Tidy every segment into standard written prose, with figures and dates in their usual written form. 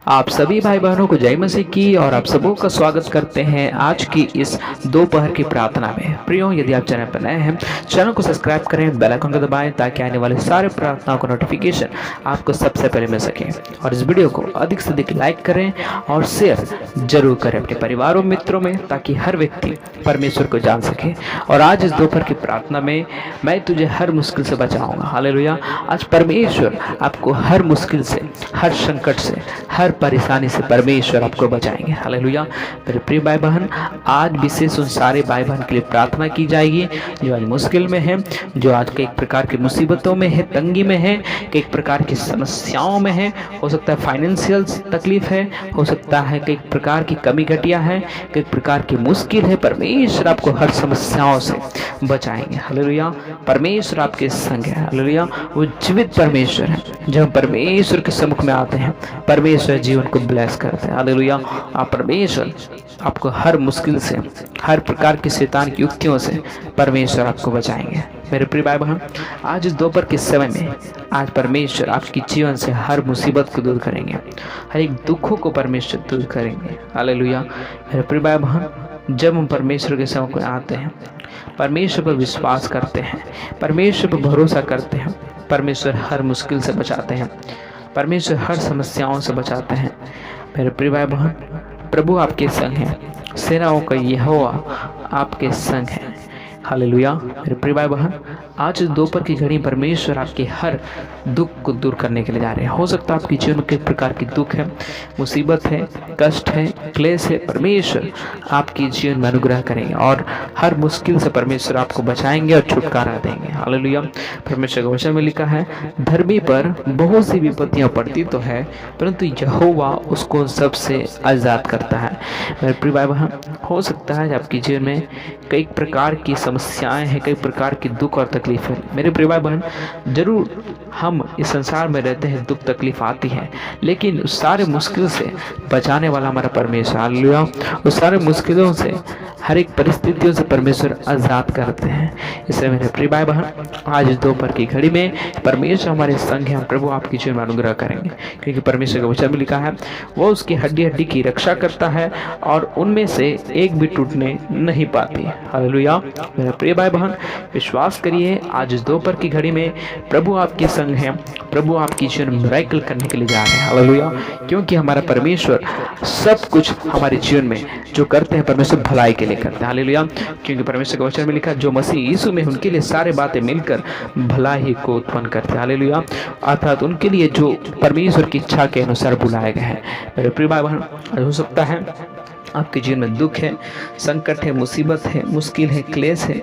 आप सभी भाई बहनों को जय मसीह की और आप सबों का स्वागत करते हैं आज की इस दोपहर की प्रार्थना में। प्रियो, यदि आप चैनल पर नए हैं, चैनल को सब्सक्राइब करें, बेल आइकन को दबाएं ताकि आने वाले सारे प्रार्थनाओं का नोटिफिकेशन आपको सबसे पहले मिल सके। और इस वीडियो को अधिक से अधिक लाइक करें और शेयर जरूर करें अपने परिवारों मित्रों में, ताकि हर व्यक्ति परमेश्वर को जान सके। और आज इस दोपहर की प्रार्थना में मैं तुझे हर मुश्किल से बचाऊंगा। हालेलुया। आज परमेश्वर आपको हर मुश्किल से, हर संकट से, हर परेशानी से परमेश्वर आपको बचाएंगे। हालेलुया। मेरे प्रिय भाई बहन, आज विशेष उन सारे भाई बहन के लिए प्रार्थना की जाएगी जो आज मुश्किल में है, जो आज कई प्रकार की मुसीबतों में है, तंगी में है, कई प्रकार की समस्याओं में है। हो सकता है फाइनेंशियल तकलीफ है, हो सकता है कई प्रकार की कमी घटिया है, कई प्रकार की मुश्किल है। परमेश्वर आपको हर समस्याओं से बचाएंगे। हालेलुया। परमेश्वर आपके संग है। हालेलुया। वो जीवित परमेश्वर है। जब हम परमेश्वर के सम्मुख में आते हैं, परमेश्वर जीवन को ब्लेस करते हैं। हालेलुया। आप परमेश्वर आपको हर मुश्किल से, हर प्रकार की शैतान की युक्तियों से परमेश्वर आपको बचाएंगे। मेरे प्रिय भाई बहन, आज इस दोपहर के समय में आज परमेश्वर आपकी जीवन से हर मुसीबत को दूर करेंगे, हर एक दुखों को परमेश्वर दूर करेंगे। हालेलुया। मेरे प्रिय भाई बहन, जब हम परमेश्वर के सम्मुख में आते हैं, परमेश्वर पर विश्वास करते हैं, परमेश्वर पर भरोसा करते हैं, परमेश्वर हर मुश्किल से बचाते हैं, परमेश्वर हर समस्याओं से बचाते हैं। मेरे प्रिय भाई बहन, प्रभु आपके संग है, सेनाओं का यहोवा आपके संग है। हालेलुया। मेरे प्रिय भाई बहन, आज दोपहर की घड़ी परमेश्वर आपके हर दुख को दूर करने के लिए जा रहे हैं। हो सकता है आपके जीवन में कई प्रकार की दुख है, मुसीबत है, कष्ट है, क्लेश है। परमेश्वर आपके जीवन में अनुग्रह करेंगे और हर मुश्किल से परमेश्वर आपको बचाएंगे और छुटकारा देंगे। हालेलुया। परमेश्वर के वचन में लिखा है, धर्मी पर बहुत सी विपत्तियां पड़ती तो है, परंतु यहोवा उसको सबसे आजाद करता है। मेरे प्रिय भाई बहन, हो सकता है आपके जीवन में कई प्रकार की समस्याएं हैं, कई प्रकार की दुख और तकलीफ है। मेरे प्रिय भाई बहन, जरूर हम इस संसार में रहते हैं, दुख तकलीफ आती है, लेकिन उस सारे मुश्किल से बचाने वाला हमारा परमेश्वर। हालेलुया। उस सारे मुश्किलों से, हर एक परिस्थितियों से परमेश्वर आजाद करते हैं। इसलिए मेरे प्रिय भाई बहन, आज दोपहर की घड़ी में परमेश्वर हमारे संग है। प्रभु आपकी जीवन में अनुग्रह करेंगे, क्योंकि परमेश्वर के वचन में लिखा है, वो उसकी हड्डी हड्डी की रक्षा करता है और उनमें से एक भी टूटने नहीं पाती। हालेलुया। मेरे प्रिय भाई बहन, विश्वास करिए, आज इस दोपहर की घड़ी में प्रभु आपके संग है। प्रभु आपकी जीवन में मिरेकल करने के लिए जा रहे हैं। हालेलुया। क्योंकि हमारा परमेश्वर सब कुछ हमारे जीवन में जो करते हैं, परमेश्वर भलाई के लिए करते हैं। हालेलुया। क्योंकि परमेश्वर के वचन में लिखा, जो मसीह यीशु में, उनके लिए सारे बातें मिलकर भलाई को उत्पन्न करते हैं। हालेलुया। अर्थात उनके लिए जो परमेश्वर की इच्छा के अनुसार बुलाए गए हैं। मेरे प्रिय भाई बहन, हो सकता है आपके जीवन में दुख है, संकट है, मुसीबत है, मुश्किल है, क्लेश है।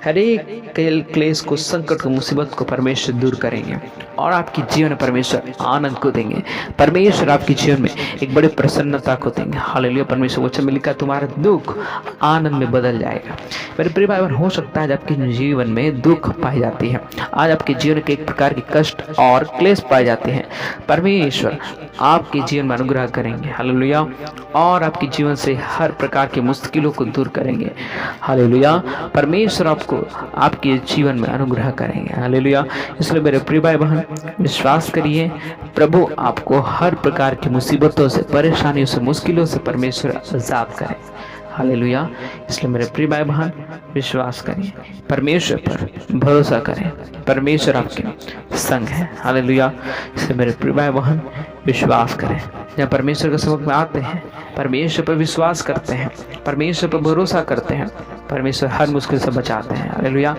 हर एक क्लेश को, संकट को, मुसीबत को परमेश्वर दूर करेंगे और आपके जीवन में परमेश्वर आनंद को देंगे। परमेश्वर आपके जीवन में एक बड़ी प्रसन्नता को देंगे। हालेलुया। परमेश्वर वचन में लिखा, तुम्हारा दुख आनंद में बदल जाएगा। मेरे प्रिय भाई बहन, हो सकता है आपके जीवन में दुख पाई जाती है, आज आपके जीवन के एक प्रकार के कष्ट और क्लेश पाए जाते हैं, परमेश्वर आपके जीवन में अनुग्रह करेंगे। हालेलुया। और आपके जीवन से हर प्रकार की मुश्किलों को दूर करेंगे। हालेलुया। परमेश्वर आपको आपके जीवन में अनुग्रह करेंगे। हालेलुया। इसलिए मेरे प्रिय भाई बहन, विश्वास करिए, प्रभु आपको हर प्रकार की मुसीबतों से, परेशानियों से, मुश्किलों से परमेश्वर आजाद करें। हालेलुया। इसलिए मेरे प्रिय भाई बहन, विश्वास करें, परमेश्वर पर भरोसा करें, परमेश्वर आपके संग है। हालेलुया। इसलिए मेरे प्रिय भाई बहन, विश्वास करें। जब परमेश्वर के सम्मुख में आते हैं, परमेश्वर पर विश्वास करते हैं, परमेश्वर पर भरोसा करते हैं, परमेश्वर हर मुश्किल से बचाते हैं। हालेलुया।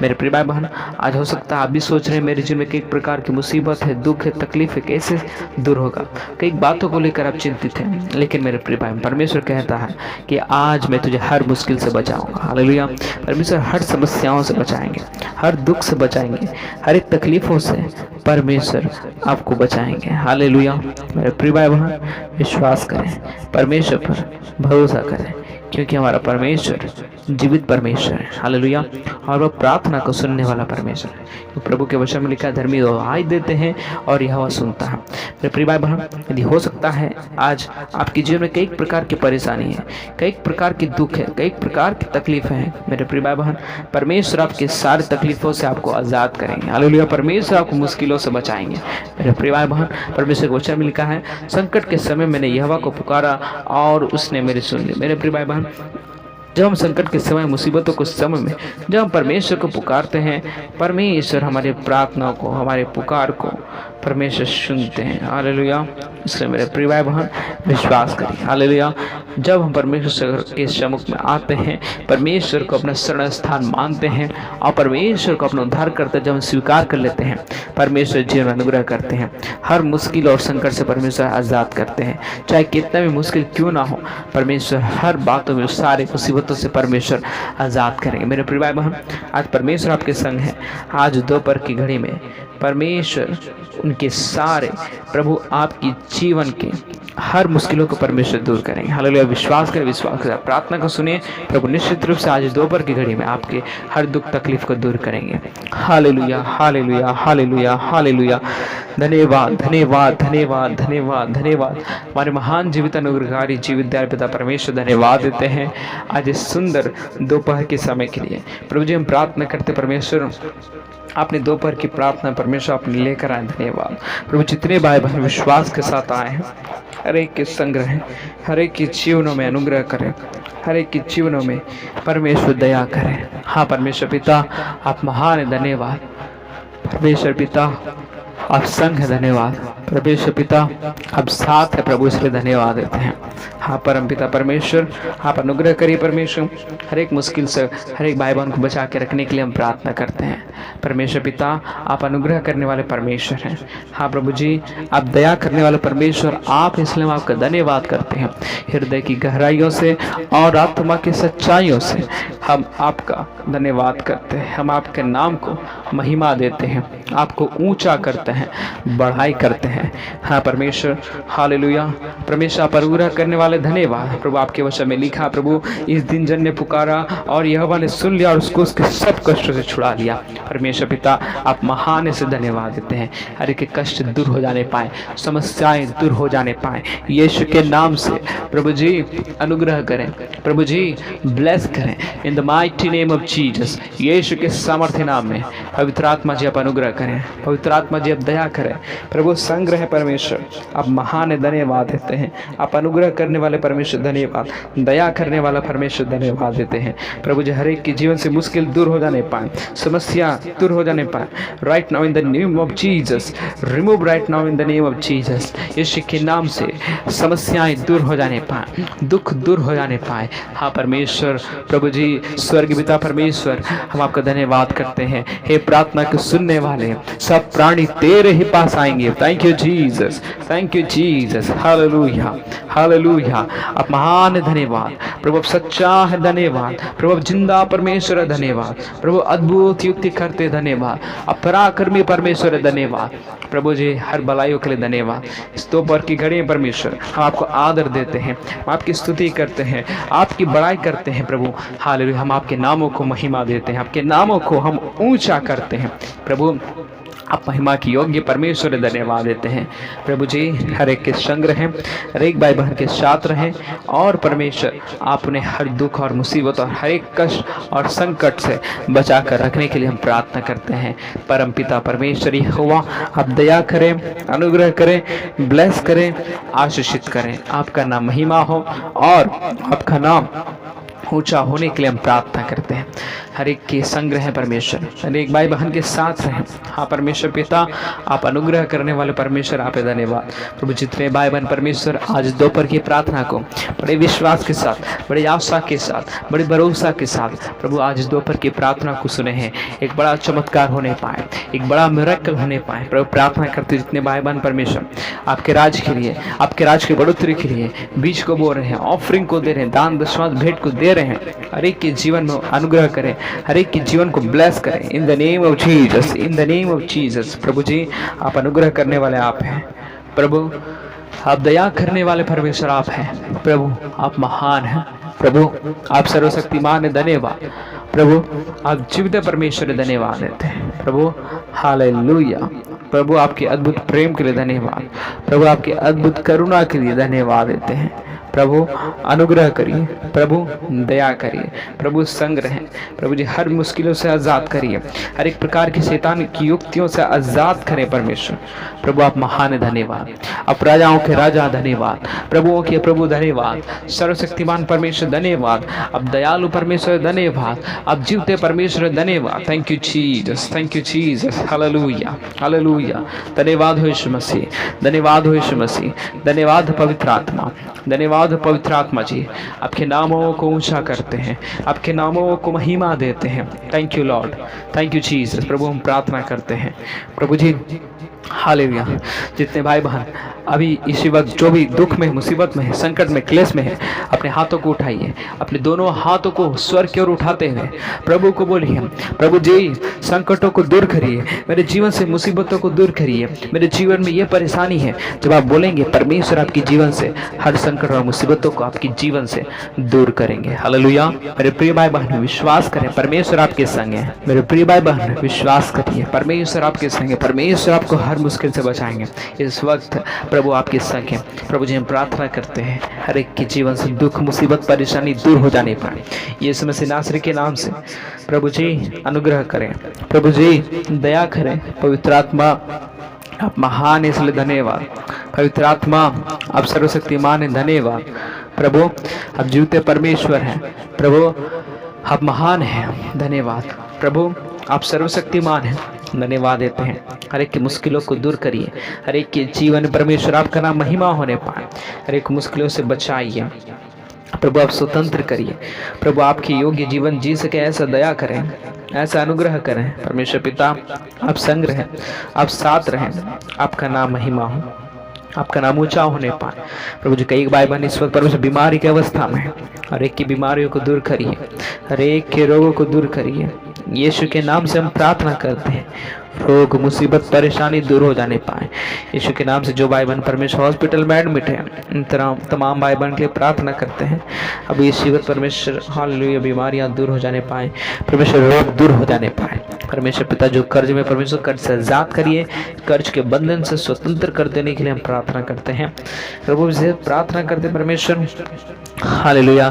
मेरे प्रिय भाई बहन, आज हो सकता है आप भी सोच रहे हैं, मेरे जीवन में कई प्रकार की मुसीबत है, दुख है, तकलीफ है, कैसे दूर होगा। कई बातों को लेकर आप चिंतित हैं, लेकिन मेरे प्रिय भाई, परमेश्वर कहता है कि आज मैं तुझे हर मुश्किल से बचाऊंगा। हालेलुया। परमेश्वर हर समस्याओं से बचाएंगे, हर दुख से बचाएंगे, हर एक तकलीफों से परमेश्वर आपको बचाएंगे। हालेलुया। मेरे प्रिय भाई बहन, विश्वास करें, परमेश्वर पर भरोसा करें, क्योंकि हमारा परमेश्वर जीवित परमेश्वर है, हालेलुया। और वह प्रार्थना को सुनने वाला परमेश्वर है। तो प्रभु के वचन में लिखा, धर्मी दुहाई देते हैं और यहोवा सुनता है। मेरे प्रिय भाई बहन, यदि हो सकता है आज आपके जीवन में कई प्रकार की परेशानी है, कई प्रकार की दुख है, कई प्रकार की तकलीफें हैं, मेरे प्रिय भाई बहन, परमेश्वर आपके सारी तकलीफों से आपको आज़ाद करेंगे, हालेलुया। परमेश्वर आपको मुश्किलों से बचाएंगे। मेरे प्रिय भाई बहन, परमेश्वर के वचन में लिखा है, संकट के समय मैंने यहोवा को पुकारा और उसने मेरी सुन ली। मेरे प्रिय भाई बहन, जब हम संकट के समय, मुसीबतों के समय में जब हम परमेश्वर को पुकारते हैं, परमेश्वर हमारे प्रार्थना को, हमारे पुकार को परमेश्वर सुनते हैं, हालेलुया। इसलिए मेरे प्रिय भाई बहन विश्वास करिए, हालेलुया। जब हम परमेश्वर के सम्मुख में आते हैं, परमेश्वर को अपना शरण स्थान मानते हैं और परमेश्वर को अपना उद्धार करते, जब हम स्वीकार कर लेते हैं, परमेश्वर जीवन अनुग्रह करते हैं। हर मुश्किल और संकट से परमेश्वर आज़ाद करते हैं, चाहे कितना भी मुश्किल क्यों ना हो, परमेश्वर हर बातों में, सारे मुसीबतों से परमेश्वर आज़ाद करेंगे। मेरे प्रिय भाई बहन, आज परमेश्वर आपके संग है। आज दोपहर की घड़ी में परमेश्वर उनके सारे प्रभु आपकी जीवन के हर मुश्किलों को परमेश्वर दूर करेंगे, हालेलुया। विश्वास करें, विश्वास करें, प्रार्थना को सुनिए। प्रभु निश्चित रूप से आज दोपहर की घड़ी में आपके हर दुख तकलीफ को दूर करेंगे, हालेलुया, हालेलुया, हालेलुया, हालेलुया। धन्यवाद, धन्यवाद, धन्यवाद, धन्यवाद, धन्यवाद। हमारे महान जीवित अनुग्रहकारी जीवित दयालु पिता परमेश्वर, धन्यवाद देते हैं आज इस सुंदर दोपहर के समय के लिए। प्रभु जी हम प्रार्थना करते परमेश्वर, आपने दोपहर की प्रार्थना परमेश्वर आपने लेकर आए, धन्यवाद प्रभु। जितने भाई बहन विश्वास के साथ आए हैं, हर एक के संग्रह, हर एक के जीवनों में अनुग्रह करें, हर एक के जीवनों में परमेश्वर दया करें। हाँ परमेश्वर पिता आप महान है, धन्यवाद परमेश्वर पिता आप संग है, धन्यवाद परमेश्वर पिता आप साथ है प्रभु, इसलिए धन्यवाद देते हैं। हाँ परम पिता परमेश्वर आप अनुग्रह करिए परमेश्वर, हर एक मुश्किल से हर एक भाई बहन को बचा के रखने के लिए हम प्रार्थना करते हैं परमेश्वर पिता। आप अनुग्रह करने वाले परमेश्वर हैं। हाँ प्रभु जी आप दया करने वाले परमेश्वर आप, इसलिए हम आपका धन्यवाद करते हैं। हृदय की गहराइयों से और आत्मा की सच्चाइयों से हम आपका धन्यवाद करते हैं। हम आपके नाम को महिमा देते हैं, आपको ऊंचा करते हैं, बढ़ाई करते हैं। हाँ परमेश्वर हालेलुया। परमेश्वर आप अनुग्रह करने वाले धन्यवाद प्रभु। आपके वचन में लिखा प्रभु, इस दिन जन ने पुकारा और यहोवा ने सुन लिया और उसको उसके सब कष्टों से छुड़ा लिया। परमेश्वर पिता आप महान से धन्यवाद देते हैं। हर एक कष्ट दूर हो जाने पाए, समस्याएं दूर हो जाने पाए, यीशु के नाम से प्रभु जी अनुग्रह करें, प्रभु जी ब्लेस करें in the mighty name of Jesus. Yeshu के सामर्थ्य नाम में पवित्र आत्मा जी आप अनुग्रह करें, पवित्र आत्मा जी आप दया करें प्रभु। संग्रह परमेश्वर आप महान धन्यवाद देते हैं। आप अनुग्रह करने वाले परमेश्वर धन्यवाद, दया करने वाला परमेश्वर धन्यवाद देते हैं प्रभु जी। हर एक के जीवन से मुश्किल दूर हो जाने पाए, समस्या दूर हो जाने पाए, right now in the name of Jesus, remove right now in the name of Jesus. Yeshu के नाम से समस्याएं दूर हो जाने पाए, दुख दूर हो जाने पाए। हाँ परमेश्वर प्रभु जी स्वर्ग पिता परमेश्वर हम आपका धन्यवाद करते हैं। हे प्रार्थना को सुनने वाले सब प्राणी तेरे ही पास आएंगे। Thank you Jesus, thank you Jesus, hallelujah, hallelujah. आप महान धन्यवाद प्रभु, सच्चा है धन्यवाद प्रभु, जिंदा परमेश्वर धन्यवाद प्रभु, अद्भुत युक्ति करते धन्यवाद, आप पराक्रमी परमेश्वर धन्यवाद प्रभु जी। हर भलाइयों के लिए धन्यवाद। इस दोपहर की घड़ी में परमेश्वर हम आपको आदर देते हैं, हम आपकी स्तुति करते हैं, आपकी बड़ाई करते हैं प्रभु, हालेलुया। हम आपके नामों को महिमा देते हैं, आपके नामों को हम ऊंचा करते हैं प्रभु। आप महिमा की योग्य परमेश्वर धन्यवाद देते हैं प्रभु जी। हर एक के संग रहें, हर एक भाई बहन के साथ रहें और परमेश्वर आप उन्हें हर दुख और मुसीबत और हर एक कष्ट और संकट से बचा कर रखने के लिए हम प्रार्थना करते हैं। परम पिता परमेश्वर यहोवा आप दया करें, अनुग्रह करें, ब्लेस करें, आशीषित करें। आपका नाम महिमा हो और आपका नाम ऊंचा होने के लिए हम प्रार्थना करते हैं। हर एक के संग्रह परमेश्वर, हर एक भाई बहन के साथ रहें। हाँ परमेश्वर पिता आप अनुग्रह करने वाले परमेश्वर आप धन्यवाद प्रभु। जितने भाई बहन परमेश्वर आज दोपहर की प्रार्थना को बड़े विश्वास के साथ, बड़े आशा के साथ, बड़े भरोसा के साथ प्रभु आज दोपहर की प्रार्थना को सुने हैं, एक बड़ा चमत्कार होने पाए, एक बड़ा मिरेकल होने पाए प्रभु। प्रार्थना करते जितने भाई बहन परमेश्वर आपके राज के लिए, आपके राज की बढ़ोतरी के लिए बीज को बो रहे हैं, ऑफरिंग को दे रहे हैं, दान दशमांश भेंट को दे रहे हैं, हर एक के जीवन में अनुग्रह करें, हर एक के जीवन को ब्लेस करें in the name of Jesus, in the name of Jesus. प्रभु जी आप अनुग्रह करने वाले आप हैं प्रभु, आप दया करने वाले परमेश्वर आप हैं प्रभु, आप महान हैं प्रभु आप सर्वशक्तिमान है, धन्यवाद। प्रभु आप जीवित परमेश्वर है, धन्यवाद देते हैं प्रभु। हालेलुया। प्रभु आपके अद्भुत प्रेम के लिए धन्यवाद। प्रभु आपके अद्भुत करुणा के लिए धन्यवाद देते हैं प्रभु। अनुग्रह करिए प्रभु, दया करिए प्रभु, संग रहें प्रभु जी। हर मुश्किलों से आज़ाद करिए, हर एक प्रकार की शैतान की युक्तियों से आज़ाद करें परमेश्वर। प्रभु आप महान है, धन्यवाद। आप राजाओं के राजा धन्यवाद, प्रभुओं के प्रभु धन्यवाद, सर्वशक्तिमान परमेश्वर धन्यवाद, आप दयालु परमेश्वर धन्यवाद, आप जीवते परमेश्वर धन्यवाद। Thank you Jesus, thank you Jesus. Hallelujah, hallelujah. धन्यवाद हो यीशु मसीह, धन्यवाद हो यीशु मसीह, धन्यवाद पवित्र आत्मा, धन्यवाद पवित्र आत्मा जी। आपके नामों को ऊंचा करते हैं, आपके नामों को महिमा देते हैं। Thank you Lord, thank you Jesus. प्रभु हम प्रार्थना करते हैं प्रभु जी। हालेलुया। जितने भाई बहन अभी इसी वक्त जो भी दुख में, मुसीबत में है, संकट में, क्लेश में है, अपने हाथों को उठाइए, अपने दोनों हाथों को स्वर की ओर उठाते हुए प्रभु को बोलिए, प्रभु जी संकटों को दूर करिए, मेरे जीवन से मुसीबतों को दूर करिए, मेरे जीवन में ये परेशानी है। जब आप बोलेंगे परमेश्वर आपके जीवन से हर संकट और मुसीबतों को आपके जीवन से दूर करेंगे। हालेलुया। मेरे प्रिय भाई बहन विश्वास करें, परमेश्वर आपके संग है। मेरे प्रिय भाई बहन विश्वास करिए, परमेश्वर आपके संग है। परमेश्वर आपको हर मुश्किल से बचाएंगे। इस वक्त प्रभु आपके संग है। प्रभु जी हम प्रार्थना करते हैं हर एक के जीवन से दुख, मुसीबत, परेशानी दूर हो जाने पाए यीशु मसीह नासरी के नाम से। प्रभु जी अनुग्रह करें, प्रभु जी दया करें। पवित्र आत्मा आप महान है, इसलिए धन्यवाद। पवित्र आत्मा आप सर्वशक्तिमान है, धन्यवाद। प्रभु आप जीवते परमेश्वर हैं, प्रभु आप महान हैं, धन्यवाद। प्रभु आप सर्वशक्तिमान हैं, धन्यवाद देते हैं। हर एक की मुश्किलों को दूर करिए, हर एक के जीवन में परमेश्वर आपका नाम महिमा होने पाए। हर एक मुश्किलों से बचाइए प्रभु, आप स्वतंत्र करिए प्रभु। आपके योग्य जीवन जी सके ऐसा दया करें, ऐसा अनुग्रह करें। परमेश्वर पिता आप संग रहें, आप साथ रहें, आपका नाम महिमा हो, आपका नाम ऊंचा होने पाए। प्रभु जी कई भाई बहन इस वक्त परमेश्वर बीमारी की अवस्था में, हर एक की बीमारियों को दूर करिए, हर एक के रोगों को दूर करिए। यीशु के नाम से हम प्रार्थना करते हैं, रोग, मुसीबत, परेशानी दूर हो जाने पाए यीशु के नाम से। जो भाई बहन परमेश्वर हॉस्पिटल में एडमिट है, इन तमाम भाई बहन के लिए प्रार्थना करते हैं। अब ये शिवत परमेश्वर हालेलुया बीमारियां दूर हो जाने पाए, परमेश्वर रोग दूर हो जाने पाए। परमेश्वर पिता जो कर्ज में, परमेश्वर कर्ज से आजाद करिए, कर्ज के बंधन से स्वतंत्र कर देने के लिए हम प्रार्थना करते हैं। प्रभु से प्रार्थना करते परमेश्वर हालेलुया।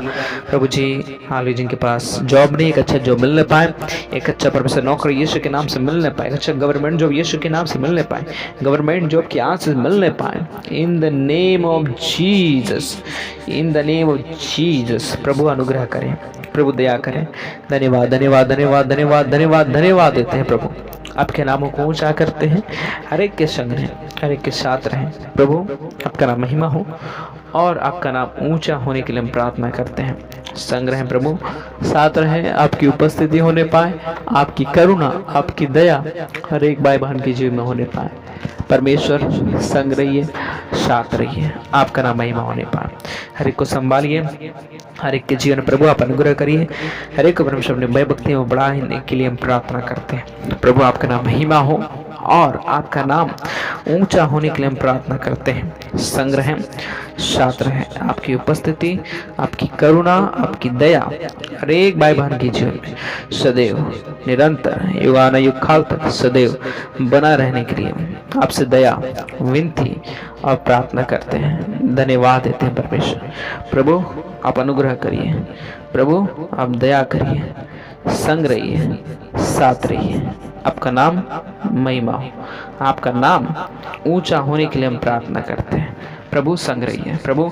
प्रभु जी हालेलुया, जिनके पास जॉब नहीं, एक अच्छा जॉब मिलने पाए, एक अच्छा परमेश्वर नौकरी यीशु के नाम से मिलने पाए, अच्छा गवर्नमेंट जॉब यीशु के नाम से मिलने पाए, गवर्नमेंट जॉब की आस से मिलने पाए। In the name of Jesus, in the name of Jesus. प्रभु अनुग्रह करें, प्रभु दया करें। धन्यवाद, धन्यवाद, धन्यवाद, धन्यवाद, धन्यवाद, धन्यवाद देते हैं प्रभु। आपके नामों को ऊंचा करते हैं, हर एक के संग रहें, हर एक के साथ रहें। प्रभु आपका नाम महिमा हो और आपका नाम ऊंचा होने के लिए हम प्रार्थना करते हैं। संग रहें प्रभु, साथ रहें, आपकी उपस्थिति होने पाए, आपकी करुणा, आपकी दया हर एक भाई बहन के जीवन में होने पाए। परमेश्वर संग रहिए, साथ रहिए, आपका नाम महिमा होने पाए। हर एक को संभालिए, हर एक के जीवन प्रभु आप अनुग्रह करिए। हर एक को परमेश्वर अपने भय भक्ति में बढ़ाने के लिए हम प्रार्थना करते हैं। प्रभु आपका नाम महिमा हो और आपका नाम ऊंचा होने के लिए हम प्रार्थना करते हैं। संग रहें, साथ रहें, आपकी उपस्थिति, आपकी करुणा, आपकी दया हर एक भाई बहन के जीवन में सदैव, निरंतर, युगानुयुग काल तक सदैव बना रहने के लिए आपसे दया, विनती और प्रार्थना करते हैं। धन्यवाद देते हैं परमेश्वर। प्रभु आप अनुग्रह करिए, प्रभु आप दया करिए, संग रहिए, साथ रहिए, आपका नाम महिमा हो, आपका नाम ऊंचा होने के लिए हम प्रार्थना करते हैं। प्रभु संग रहिए, प्रभु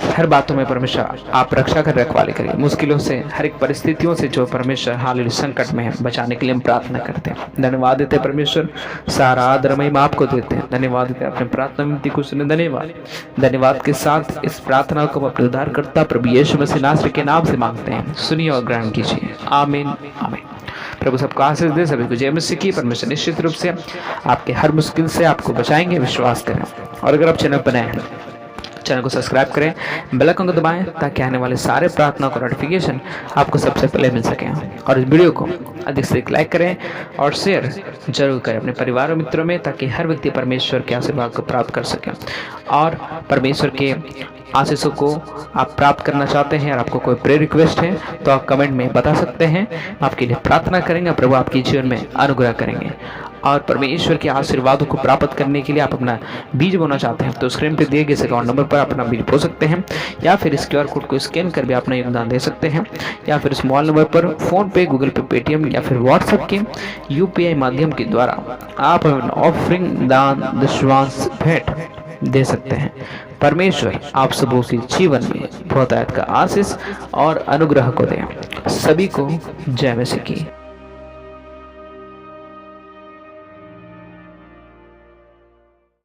हर बातों में परमेश्वर आप रक्षा कर रखवाली करिए। मुश्किलों से, हर एक परिस्थितियों से जो परमेश्वर हालेलुया संकट में है, बचाने के लिए हम प्रार्थना करते हैं। धन्यवाद देते हैं परमेश्वर, सारा आदर महिमा आपको देते हैं। धन्यवाद देते हैं अपने प्रार्थना विनती को सुने। धन्यवाद, धन्यवाद के साथ इस प्रार्थना को अपने उद्धारकर्ता प्रभु यीशु मसीह नासरी के नाम से मांगते हैं। सुनिए और ग्रहण कीजिए। आमीन, आमीन। प्रभु सबको आशीष दे, सभी को जय मसीह की। परमेश्वर निश्चित रूप से आपके हर मुश्किल से आपको बचाएंगे, विश्वास करें। और अगर आप चैनल पर नए हैं चैनल को सब्सक्राइब करें, बेल आइकन को दबाएं ताकि आने वाले सारे प्रार्थना का नोटिफिकेशन आपको सबसे पहले मिल सके। और इस वीडियो को अधिक से अधिक लाइक करें और शेयर जरूर करें अपने परिवार और मित्रों में, ताकि हर व्यक्ति परमेश्वर के आशीर्वाद को प्राप्त कर सके। और परमेश्वर के आशीषों को आप प्राप्त करना चाहते हैं और आपको कोई प्रेयर रिक्वेस्ट है तो आप कमेंट में बता सकते हैं, आपके लिए प्रार्थना करेंगे, प्रभु आपके जीवन में अनुग्रह करेंगे। और परमेश्वर के आशीर्वादों को प्राप्त करने के लिए आप अपना बीज बोना चाहते हैं तो स्क्रीन पर दिए गए इस अकाउंट नंबर पर अपना बीज बो सकते हैं, या फिर इस QR कोड को स्कैन कर भी अपना योगदान दे सकते हैं, या फिर इस मोबाइल नंबर पर फोन पे, गूगल पे, पेटीएम या फिर व्हाट्सएप के UPI माध्यम के द्वारा आप ऑफरिंग, दान, दशवांश, भेंट दे सकते हैं। परमेश्वर आप सबों के जीवन में बहुतायत का आशीष और अनुग्रह को दे। सभी को जय मसीह की।